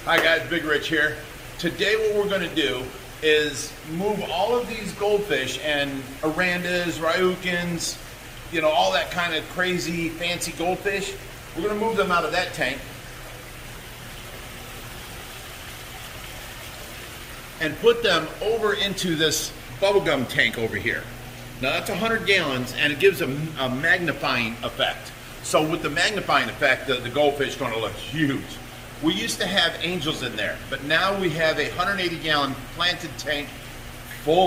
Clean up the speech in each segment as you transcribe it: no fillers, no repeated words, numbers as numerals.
Hi guys, Big Rich here. Today what we're going to do is move all of these goldfish and arandas, ryukins, you know, all that kind of crazy fancy goldfish. We're going to move them out of that tank and put them over into this bubblegum tank over here. Now that's 100 gallons and it gives a magnifying effect. So with the magnifying effect, the goldfish are going to look huge. We used to have angels in there, but now we have a 180-gallon planted tank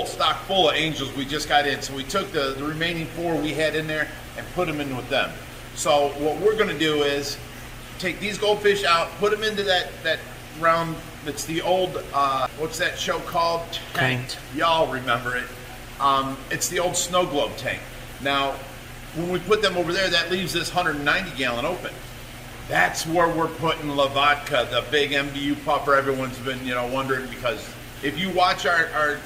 stock full of angels we just got in. So we took the remaining 4 we had in there and put them in with them. So what we're going to do is take these goldfish out, put them into that round, it's the old, what's that show called? Tank. Y'all remember it. It's the old snow globe tank. Now, when we put them over there, that leaves this 190-gallon open. That's where we're putting Lavatka, the big MBU Puffer. Everyone's been, wondering, because if you watch our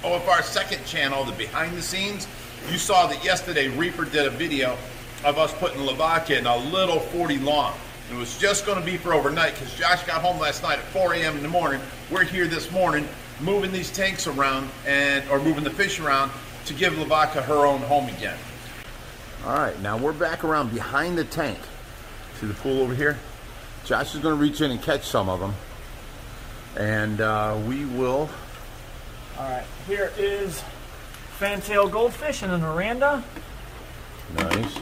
OFR second channel, the behind the scenes, you saw that yesterday Reaper did a video of us putting Lavatka in a little 40 long. It was just going to be for overnight because Josh got home last night at 4 a.m. in the morning. We're here this morning moving these tanks around or moving the fish around to give Lavatka her own home again. All right, now we're back around behind the tank. See the pool over here? Josh is going to reach in and catch some of them. And we will... All right, here is fantail goldfish and an aranda. Nice.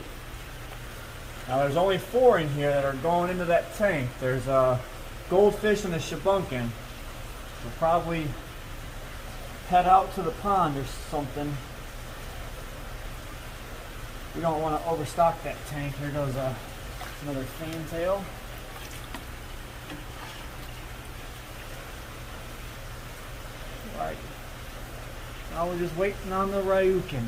Now there's only 4 in here that are going into that tank. There's a goldfish and a shabunkin. We'll probably head out to the pond or something. We don't want to overstock that tank. Here goes another fantail. Right. Now we're just waiting on the ryukin.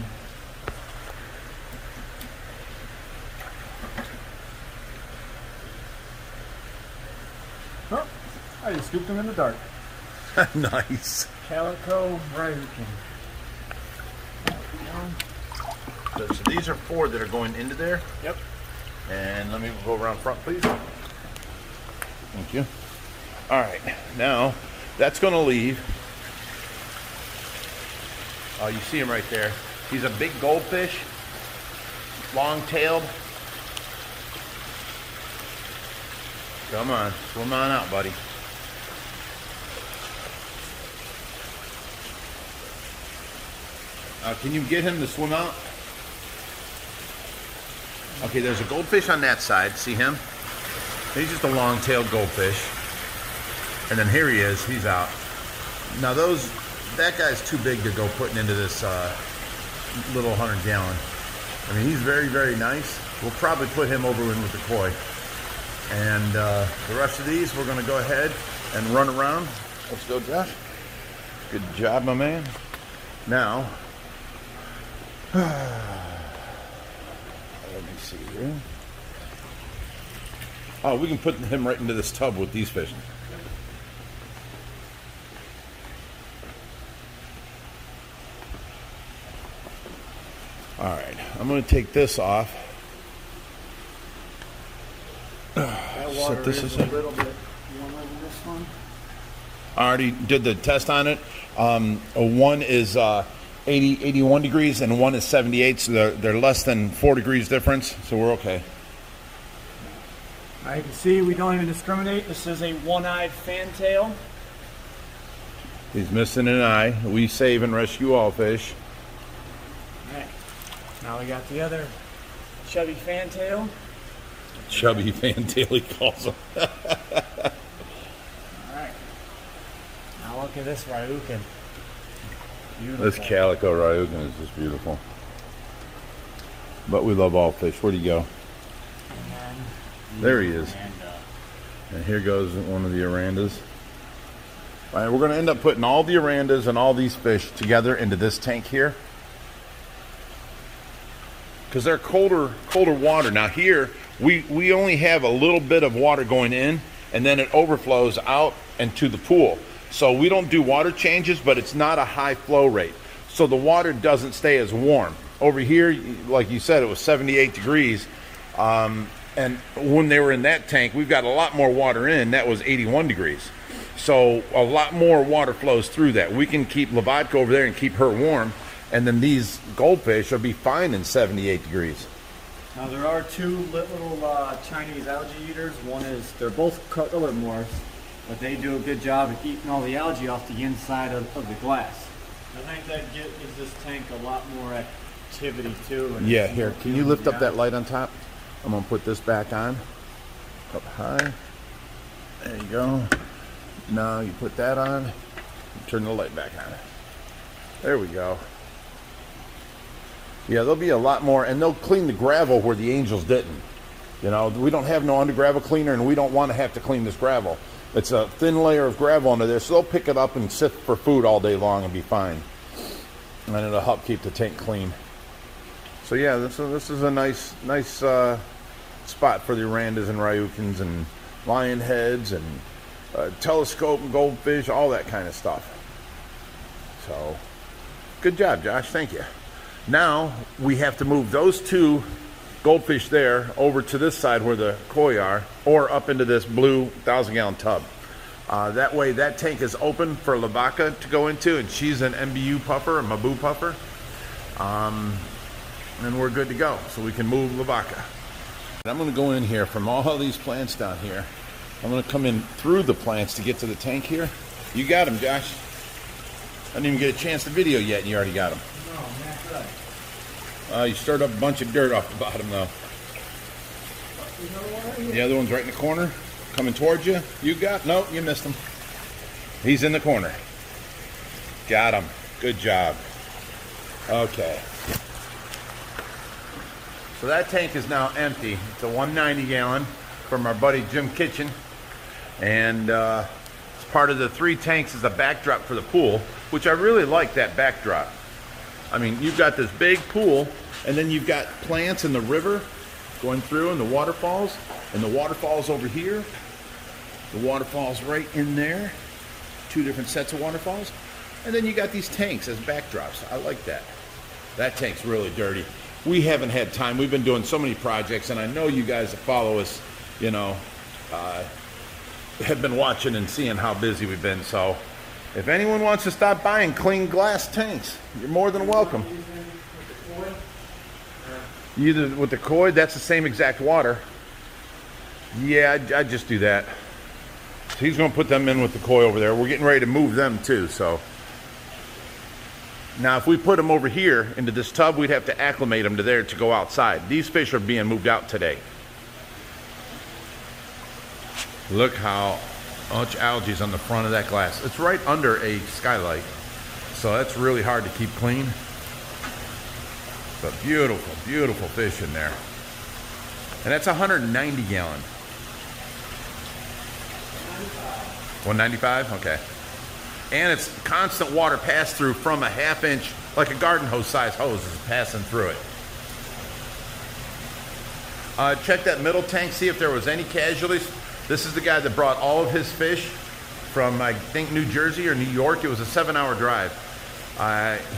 Oh, I just scooped him in the dark. Nice. Calico ryukin. So these are 4 that are going into there. Yep. And let me go around front, please. Thank you. All right, now that's going to leave. Oh, you see him right there. He's a big goldfish, long-tailed. Come on, swim on out, buddy. Can you get him to swim out? Okay, there's a goldfish on that side. See him? He's just a long-tailed goldfish. And then here he is. He's out. Now that guy's too big to go putting into this little 100-gallon. I mean, he's very, very nice. We'll probably put him over in with the koi. And the rest of these, we're going to go ahead and run around. Let's go, Josh. Good job, my man. Now, let me see here. Oh, we can put him right into this tub with these fish. All right, I'm going to take this off. Set this aside. A little bit warmer than this one. I already did the test on it. One is 81 degrees and one is 78, so they're less than 4 degrees difference, so we're okay. All right, you can see we don't even discriminate. This is a one-eyed fantail. He's missing an eye. We save and rescue all fish. All right, now we got the other chubby fantail. Chubby fantail, he calls him. All right, now look at this ryukin. Beautiful. This calico ryukin is just beautiful. But we love all fish. Where'd he go? There he is. And here goes one of the arandas. All right, we're going to end up putting all the arandas and all these fish together into this tank here, because they're colder water. Now here, we only have a little bit of water going in, and then it overflows out into the pool. So we don't do water changes, but it's not a high flow rate. So the water doesn't stay as warm. Over here, like you said, it was 78 degrees. And when they were in that tank, we've got a lot more water in. That was 81 degrees. So a lot more water flows through that. We can keep Lavatka over there and keep her warm. And then these goldfish will be fine in 78 degrees. Now there are two little Chinese algae eaters. One is, they're both color morphs, but they do a good job of eating all the algae off the inside of the glass. I think that gives this tank a lot more activity too. And yeah, here, can you lift up that light on top? I'm gonna put this back on, up high. There you go. Now you put that on, turn the light back on. There we go. Yeah, there'll be a lot more, and they'll clean the gravel where the angels didn't. You know, we don't have no under gravel cleaner, and we don't want to have to clean this gravel. It's a thin layer of gravel under there, so they'll pick it up and sift for food all day long and be fine. And it'll help keep the tank clean. So yeah, this is a nice spot for the Arandas and Ryukins and lion heads and telescope and goldfish, all that kind of stuff. So, good job, Josh. Thank you. Now we have to move those two goldfish there over to this side where the koi are, or up into this blue 1,000-gallon tub. That way that tank is open for Lavatka to go into, and she's an MBU puffer, a MBU puffer. And we're good to go, so we can move Lavatka. I'm going to go in here from all these plants down here. I'm going to come in through the plants to get to the tank here. You got them, Josh. I didn't even get a chance to video yet, and you already got them. No, not good. You stirred up a bunch of dirt off the bottom, though. The other one's right in the corner, coming towards you. You got, no, you missed him. He's in the corner. Got him. Good job. Okay. So that tank is now empty. It's a 190-gallon from our buddy Jim Kitchen. And it's part of the 3 tanks as a backdrop for the pool, which I really like that backdrop. I mean, you've got this big pool, and then you've got plants in the river going through, and the waterfalls, and the waterfalls over here. The waterfalls right in there. 2 different sets of waterfalls. And then you got these tanks as backdrops. I like that. That tank's really dirty. We haven't had time. We've been doing so many projects, and I know you guys that follow us, you know, have been watching and seeing how busy we've been. So if anyone wants to stop by and clean glass tanks, you're more than welcome. Either with the koi, that's the same exact water. Yeah, I'd just do that. So he's going to put them in with the koi over there. We're getting ready to move them too, so. Now, if we put them over here into this tub, we'd have to acclimate them to there to go outside. These fish are being moved out today. Look how much algae is on the front of that glass. It's right under a skylight, so that's really hard to keep clean. But beautiful, beautiful fish in there. And that's 190 gallon. 195? Okay. And it's constant water pass through from a 1/2 inch, like a garden hose size hose is passing through it. Check that middle tank, see if there was any casualties. This is the guy that brought all of his fish from, I think, New Jersey or New York. It was a 7-hour drive.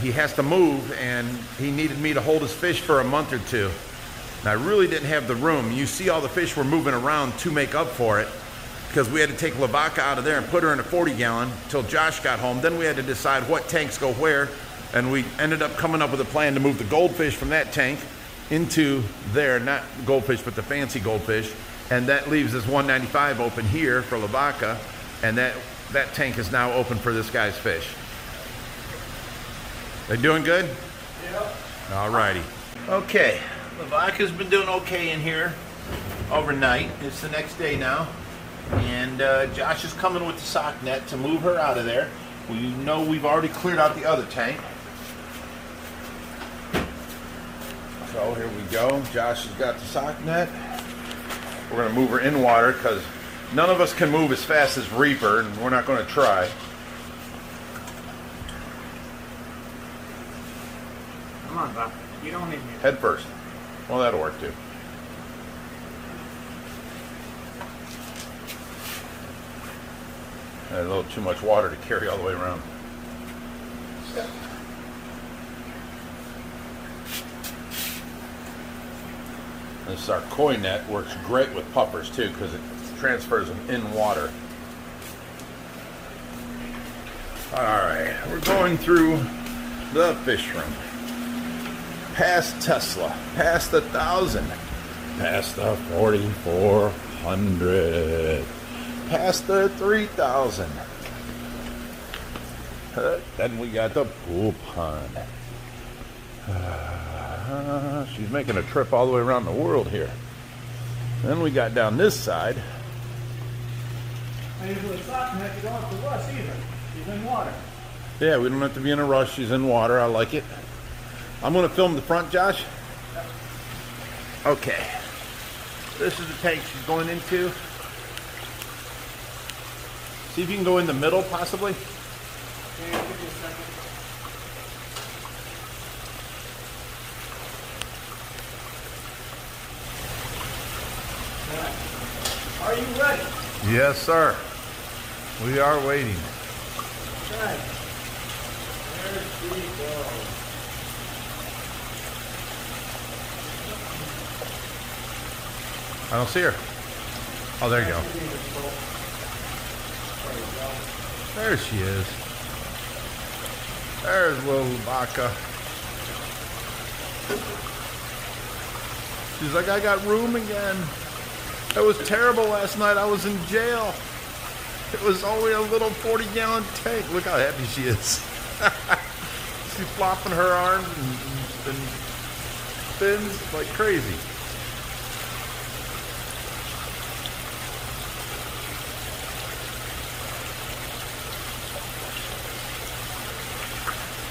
He has to move, and he needed me to hold his fish for a month or 2. And I really didn't have the room. You see all the fish were moving around to make up for it, because we had to take Lavatka out of there and put her in a 40-gallon until Josh got home. Then we had to decide what tanks go where, and we ended up coming up with a plan to move the goldfish from that tank into there, not goldfish, but the fancy goldfish. And that leaves this 195 open here for Lavatka, and that tank is now open for this guy's fish. They doing good? Yep. All righty. Okay, Lavatka's been doing okay in here overnight. It's the next day now. And Josh is coming with the sock net to move her out of there. We know we've already cleared out the other tank. So here we go. Josh has got the sock net. We're going to move her in water because none of us can move as fast as Reaper, and we're not going to try. Come on, Bob. You don't need me. Head first. Well, that'll work too. A little too much water to carry all the way around. Step. This is our koi net. Works great with puffers too because it transfers them in water. Alright, we're going through the fish room. Past Tesla, past 1,000, past the 4,400, past the 3,000. Then we got the pool pond. She's making a trip all the way around the world here. Then we got down this side. I usually stop and have to go up to rush either. She's in water. Yeah, we don't have to be in a rush. She's in water. I like it. I'm going to film the front, Josh. Okay. This is the tank she's going into. See if you can go in the middle, possibly. Yeah, give me a second. Are you ready? Yes, sir. We are waiting. Okay. There she goes. I don't see her. Oh, there you go. There she is. There's little Baka. She's like, I got room again. It was terrible last night. I was in jail. It was only a little 40-gallon tank. Look how happy she is. She's flopping her arms and fins like crazy.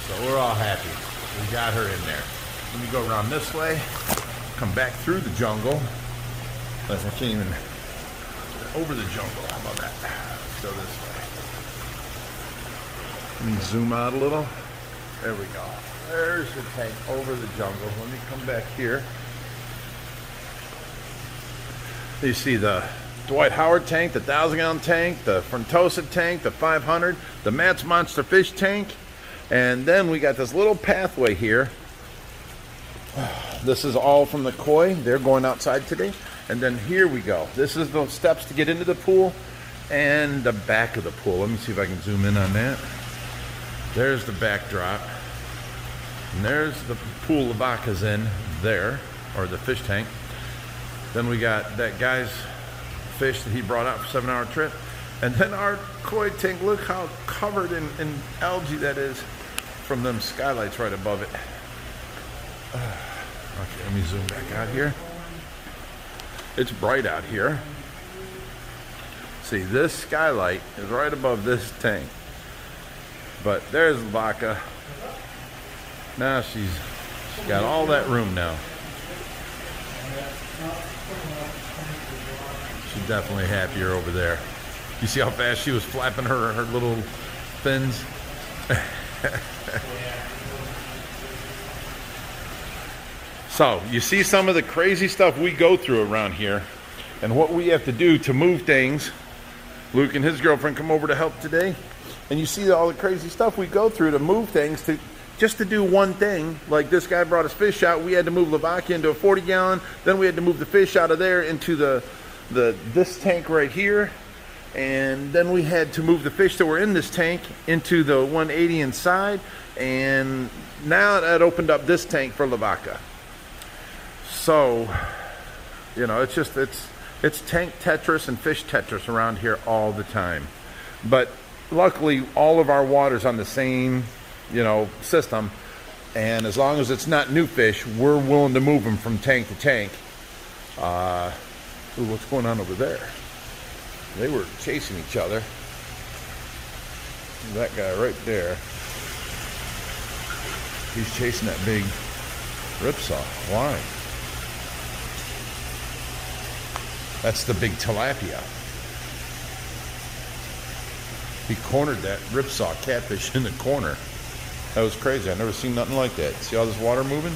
So we're all happy. We got her in there. Let me go around this way, come back through the jungle. I can't even over the jungle. How about that? Let's go this way. Let me zoom out a little. There we go. There's the tank over the jungle. Let me come back here. You see the Dwight Howard tank, the 1,000-gallon tank, the Frontosa tank, the 500, the Matt's Monster Fish tank, and then we got this little pathway here. This is all from the koi. They're going outside today. And then here we go. This is the steps to get into the pool and the back of the pool. Let me see if I can zoom in on that. There's the backdrop. And there's the pool the Baka's in there, or the fish tank. Then we got that guy's fish that he brought out for a 7-hour trip. And then our koi tank, look how covered in algae that is from them skylights right above it. Okay, let me zoom back out here. It's bright out here. See, this skylight is right above this tank. But there's the Baka. Now she's got all that room now. She's definitely happier over there. You see how fast she was flapping her little fins? So, you see some of the crazy stuff we go through around here and what we have to do to move things. Luke and his girlfriend come over to help today. And you see all the crazy stuff we go through to move things, just to do one thing. Like this guy brought his fish out. We had to move Lavaca into a 40-gallon. Then we had to move the fish out of there into this tank right here. And then we had to move the fish that were in this tank into the 180 inside. And now that opened up this tank for Lavaca. So, you know, it's tank Tetris and fish Tetris around here all the time. But luckily, all of our water's on the same, system. And as long as it's not new fish, we're willing to move them from tank to tank. Ooh, what's going on over there? They were chasing each other. That guy right there. He's chasing that big ripsaw. Why? That's the big tilapia. He cornered that ripsaw catfish in the corner. That was crazy. I've never seen nothing like that. See all this water moving?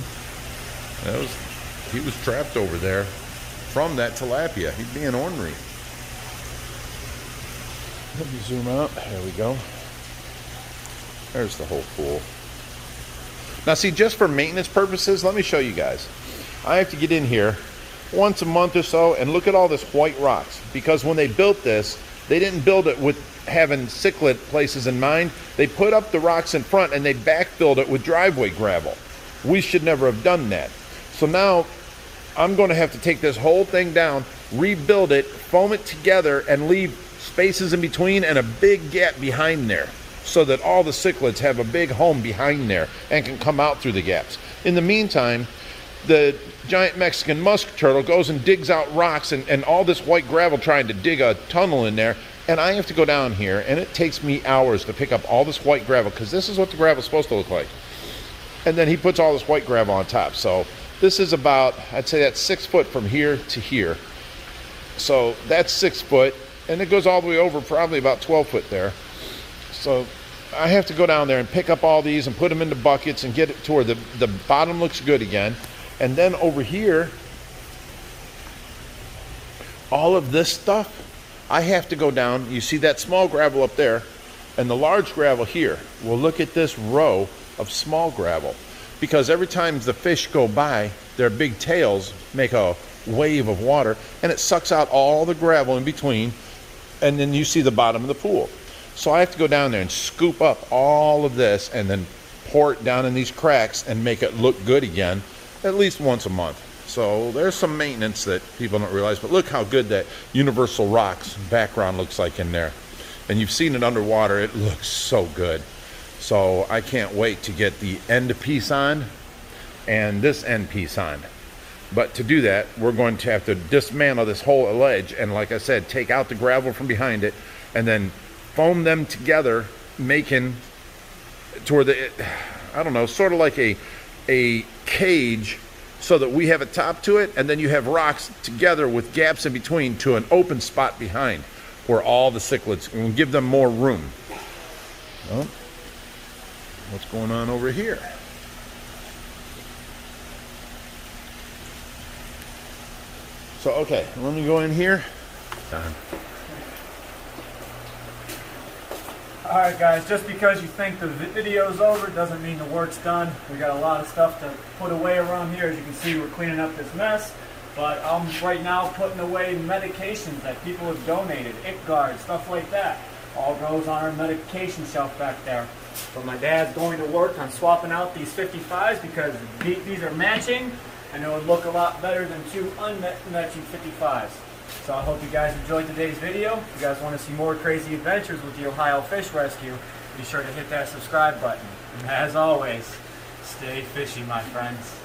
He was trapped over there from that tilapia. He's being ornery. Let me zoom out. There we go. There's the whole pool. Now see, just for maintenance purposes, let me show you guys. I have to get in here once a month or so, and look at all this white rocks. Because when they built this, they didn't build it with having cichlid places in mind. They put up the rocks in front and they backfilled it with driveway gravel. We should never have done that. So now I'm going to have to take this whole thing down, rebuild it, foam it together, and leave spaces in between and a big gap behind there, so that all the cichlids have a big home behind there and can come out through the gaps. In the meantime, the giant Mexican musk turtle goes and digs out rocks and all this white gravel trying to dig a tunnel in there, and I have to go down here, and it takes me hours to pick up all this white gravel, because this is what the gravel is supposed to look like. And then he puts all this white gravel on top. So this is about, I'd say that's 6 foot from here to here. So that's 6 foot, and it goes all the way over probably about 12 foot there. So I have to go down there and pick up all these and put them into buckets and get it to where the bottom looks good again. And then over here, all of this stuff, I have to go down. You see that small gravel up there and the large gravel here. Well, look at this row of small gravel, because every time the fish go by, their big tails make a wave of water and it sucks out all the gravel in between, and then you see the bottom of the pool. So I have to go down there and scoop up all of this and then pour it down in these cracks and make it look good again at least once a month. So there's some maintenance that people don't realize, but look how good that universal rocks background looks like in there. And you've seen it underwater, it looks so good. So I can't wait to get the end piece on and this end piece on. But to do that, we're going to have to dismantle this whole ledge and, like I said, take out the gravel from behind it and then foam them together, making to where the, I don't know, sort of like a cage, so that we have a top to it, and then you have rocks together with gaps in between to an open spot behind where all the cichlids, and we'll give them more room. Well, what's going on over here? So, okay, let me go in here. Done. Alright guys, just because you think the video's over doesn't mean the work's done. We got a lot of stuff to put away around here. As you can see, we're cleaning up this mess. But I'm right now putting away medications that people have donated, ick guards, stuff like that. All goes on our medication shelf back there. But my dad's going to work on swapping out these 55s because these are matching, and it would look a lot better than two unmatching 55s. So I hope you guys enjoyed today's video. If you guys want to see more crazy adventures with the Ohio Fish Rescue, be sure to hit that subscribe button. And as always, stay fishy, my friends.